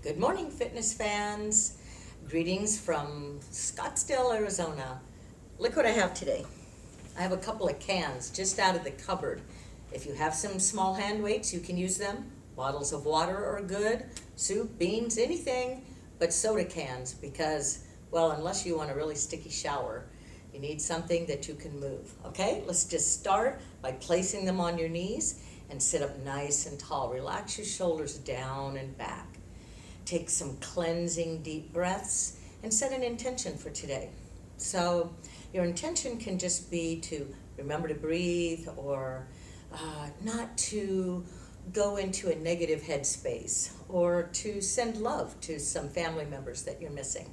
Good morning, fitness fans. Greetings from Scottsdale, Arizona. Look what I have today. I have a couple of cans just out of the cupboard. If you have some small hand weights, you can use them. Bottles of water are good, soup, beans, anything, but soda cans because, well, unless you want a really sticky shower, you need something that you can move. Okay, let's just start by placing them on your knees and sit up nice and tall. Relax your shoulders down and back. Take some cleansing deep breaths and set an intention for today. So your intention can just be to remember to breathe or not to go into a negative headspace or to send love to some family members that you're missing.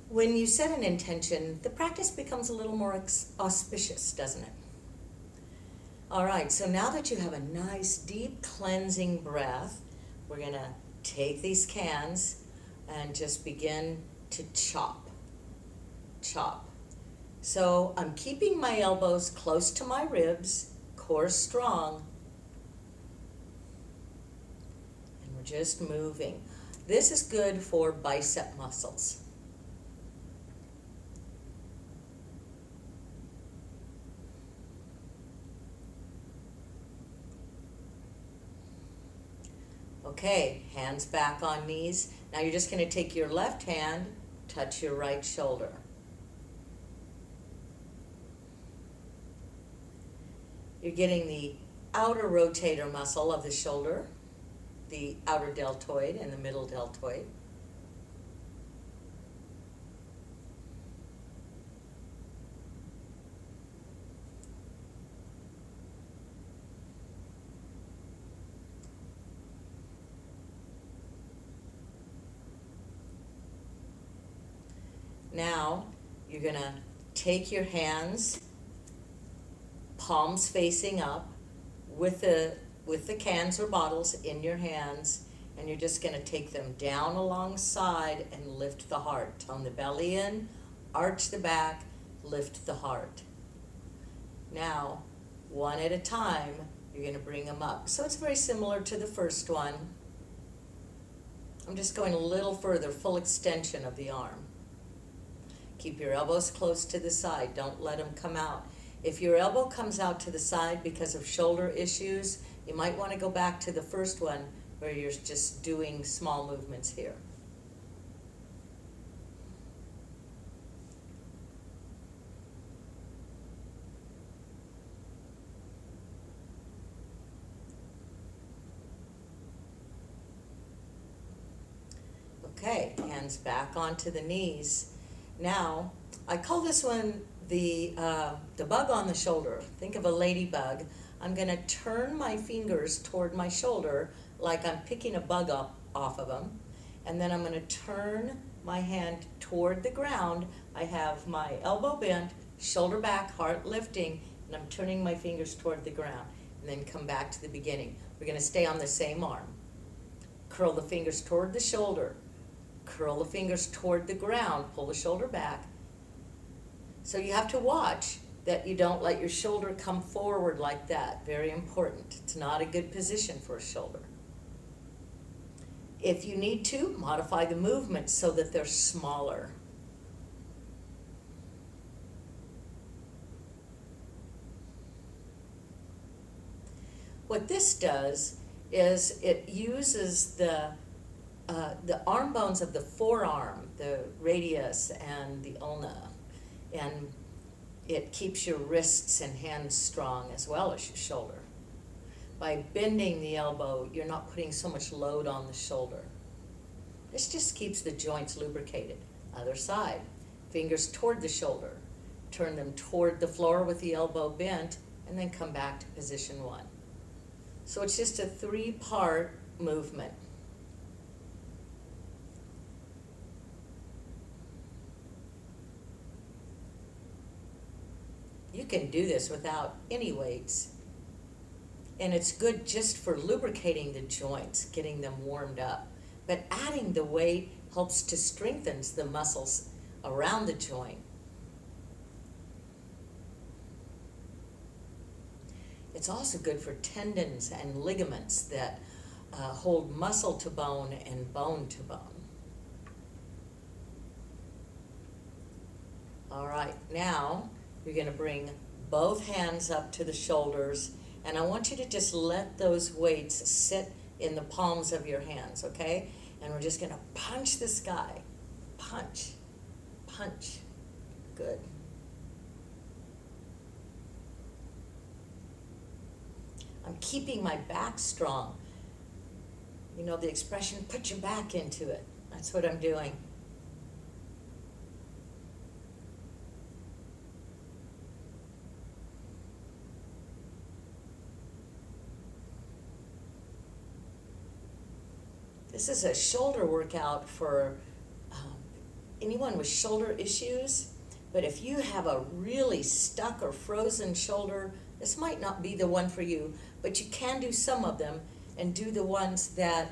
When you set an intention, the practice becomes a little more auspicious, doesn't it? All right, so now that you have a nice deep cleansing breath, we're going to take these cans and just begin to chop. So I'm keeping my elbows close to my ribs, core strong, and we're just moving. This is good for bicep muscles. Okay, hands back on knees. Now you're just going to take your left hand, touch your right shoulder. You're getting the outer rotator muscle of the shoulder, the outer deltoid and the middle deltoid. Now, you're going to take your hands, palms facing up, with the cans or bottles in your hands, and you're just going to take them down alongside and lift the heart. Tone the belly in, arch the back, lift the heart. Now, one at a time, you're going to bring them up. So it's very similar to the first one. I'm just going a little further, full extension of the arm. Keep your elbows close to the side. Don't let them come out. If your elbow comes out to the side because of shoulder issues, you might want to go back to the first one where you're just doing small movements here. Okay, hands back onto the knees. Now, I call this one the bug on the shoulder. Think of a ladybug. I'm going to turn my fingers toward my shoulder like I'm picking a bug up off of them. And then I'm going to turn my hand toward the ground. I have my elbow bent, shoulder back, heart lifting, and I'm turning my fingers toward the ground. And then come back to the beginning. We're going to stay on the same arm. Curl the fingers toward the shoulder. Curl the fingers toward the ground, pull the shoulder back. So you have to watch that you don't let your shoulder come forward like that. Very important. It's not a good position for a shoulder. If you need to, modify the movements so that they're smaller. What this does is it uses the arm bones of the forearm, the radius and the ulna, and it keeps your wrists and hands strong as well as your shoulder. By bending the elbow, you're not putting so much load on the shoulder. This just keeps the joints lubricated. Other side, fingers toward the shoulder. Turn them toward the floor with the elbow bent, and then come back to position one. So it's just a three-part movement. You can do this without any weights. And it's good just for lubricating the joints, getting them warmed up. But adding the weight helps to strengthen the muscles around the joint. It's also good for tendons and ligaments that hold muscle to bone and bone to bone. All right, now you're going to bring both hands up to the shoulders, and I want you to just let those weights sit in the palms of your hands, okay? And we're just going to punch the sky. Punch, punch. Good. I'm keeping my back strong. You know the expression, put your back into it. That's what I'm doing. This is a shoulder workout for anyone with shoulder issues, but if you have a really stuck or frozen shoulder, this might not be the one for you, but you can do some of them and do the ones that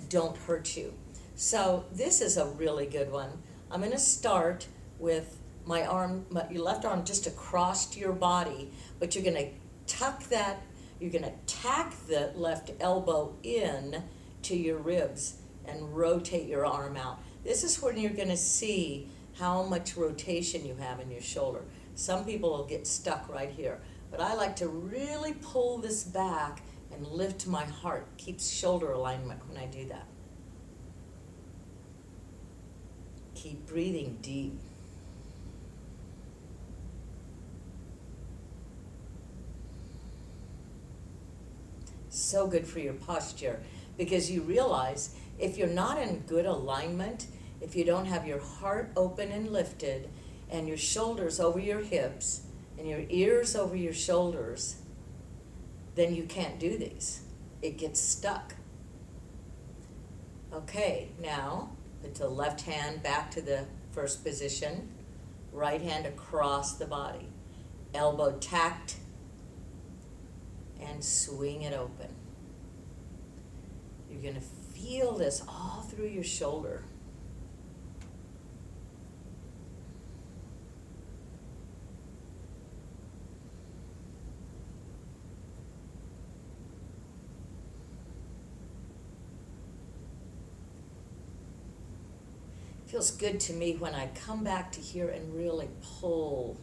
don't hurt you. So this is a really good one. I'm going to start with my arm, your left arm just across your body, but you're going to tuck that, you're going to tack the left elbow in to your ribs and rotate your arm out. This is when you're going to see how much rotation you have in your shoulder. Some people will get stuck right here, but I like to really pull this back and lift my heart. Keeps shoulder alignment when I do that. Keep breathing deep. So good for your posture, because you realize if you're not in good alignment, if you don't have your heart open and lifted and your shoulders over your hips and your ears over your shoulders, then you can't do these. It gets stuck. Okay, now put the left hand back to the first position, right hand across the body, elbow tacked, and swing it open. You're going to feel this all through your shoulder. Feels good to me when I come back to here and really pull.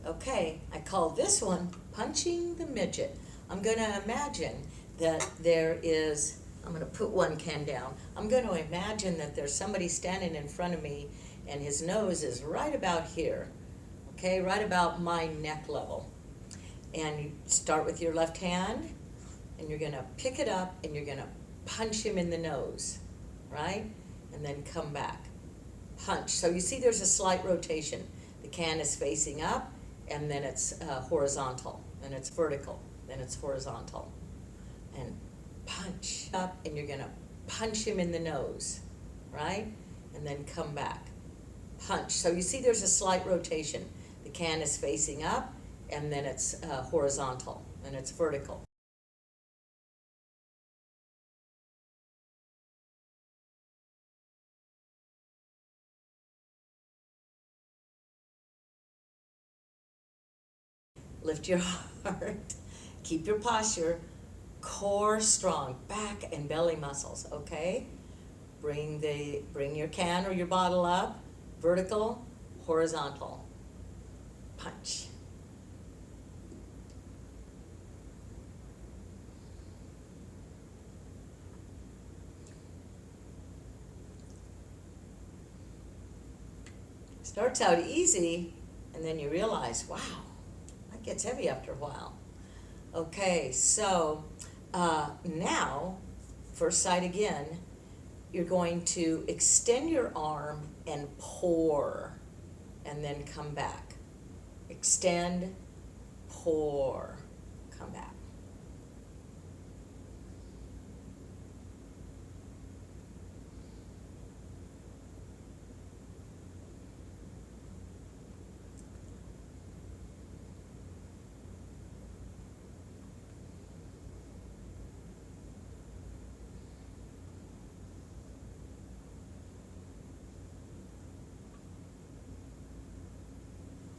Okay, I call this one punching the midget. I'm going to imagine that there is, I'm going to put one can down. I'm going to imagine that there's somebody standing in front of me and his nose is right about here, okay, right about my neck level. And you start with your left hand, and you're going to pick it up and you're going to punch him in the nose, right? And then come back. Punch. So you see there's a slight rotation. The can is facing up, and then it's horizontal, and it's vertical, then it's horizontal. And punch up, and you're going to punch him in the nose, right? And then come back. Punch. So you see there's a slight rotation. The can is facing up, and then it's horizontal, and it's vertical. Lift your heart, keep your posture, core strong, back and belly muscles, okay? Bring your can or your bottle up, vertical, horizontal, punch. Starts out easy, and then you realize, wow, that gets heavy after a while. Okay, so now, first side again, you're going to extend your arm and pour, and then come back. Extend, pour, come back.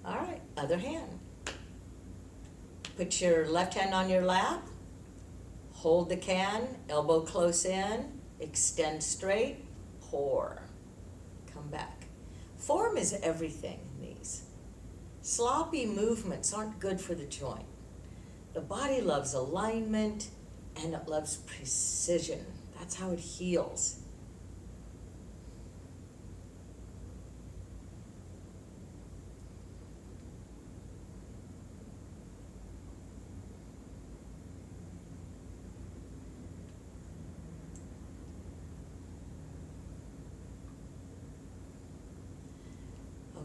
All right, other hand. Put your left hand on your lap, hold the can, elbow close in, extend straight, pour, come back. Form is everything in these. Sloppy movements aren't good for the joint. The body loves alignment and it loves precision. That's how it heals.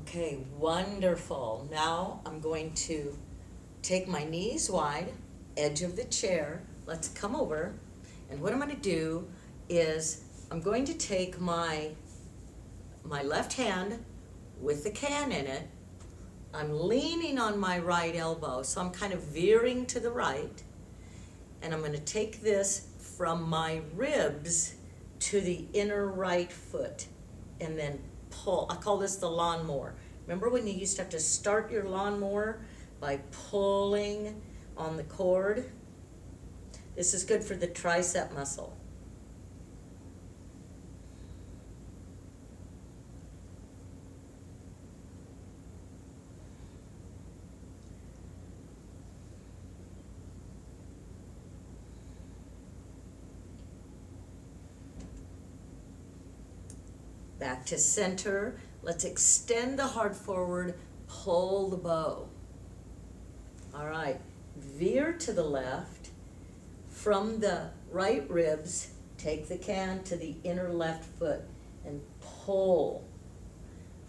Okay, wonderful. Now I'm going to take my knees wide, edge of the chair. Let's come over. And what I'm going to do is I'm going to take my left hand with the can in it. I'm leaning on my right elbow, so I'm kind of veering to the right. And I'm going to take this from my ribs to the inner right foot and then pull. I call this the lawnmower. Remember when you used to have to start your lawnmower by pulling on the cord? This is good for the tricep muscle. Back to center. Let's extend the heart forward, pull the bow. All right, veer to the left. From the right ribs, take the can to the inner left foot and pull.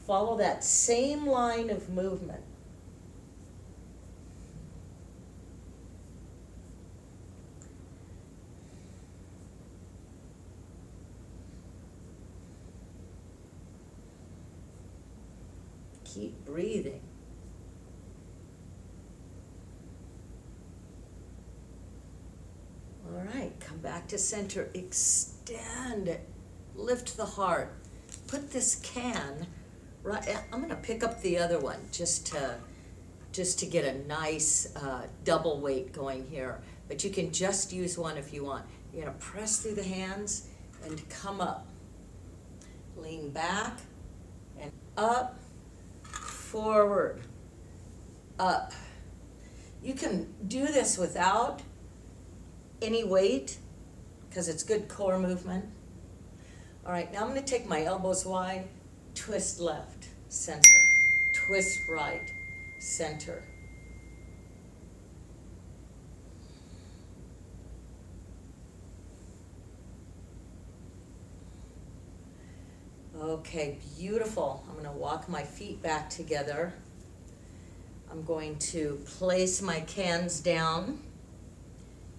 Follow that same line of movement. Keep breathing. All right, come back to center, extend it, lift the heart. Put this can right, I'm gonna pick up the other one just to get a nice double weight going here. But you can just use one if you want. You're gonna press through the hands and come up. Lean back and up, forward, up. You can do this without any weight because it's good core movement. All right, now I'm going to take my elbows wide, twist left, center, twist right, center. Okay, beautiful. I'm going to walk my feet back together. I'm going to place my cans down,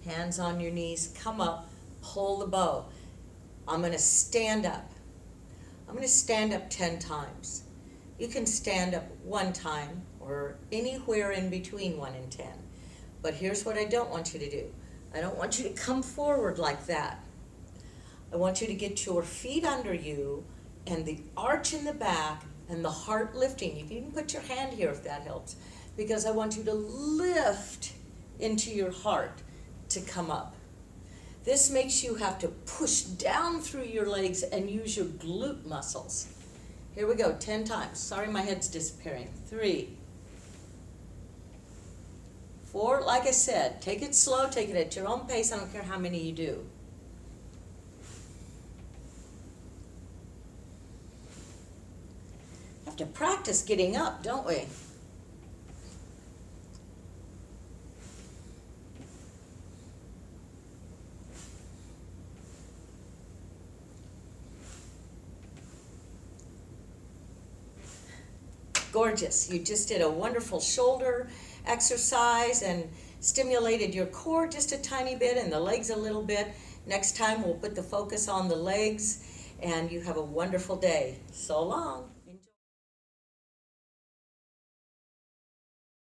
hands on your knees, come up, pull the bow. I'm going to stand up. I'm going to stand up 10 times. You can stand up 1 time or anywhere in between 1 and 10. But here's what I don't want you to do. I don't want you to come forward like that. I want you to get your feet under you and the arch in the back and the heart lifting. You can even put your hand here if that helps, because I want you to lift into your heart to come up. This makes you have to push down through your legs and use your glute muscles. Here we go, 10 times. Sorry, my head's disappearing. 3, 4, like I said, take it slow, take it at your own pace. I don't care how many you do. Have to practice getting up, don't we? Gorgeous. You just did a wonderful shoulder exercise and stimulated your core just a tiny bit and the legs a little bit. Next time we'll put the focus on the legs, and you have a wonderful day. So long.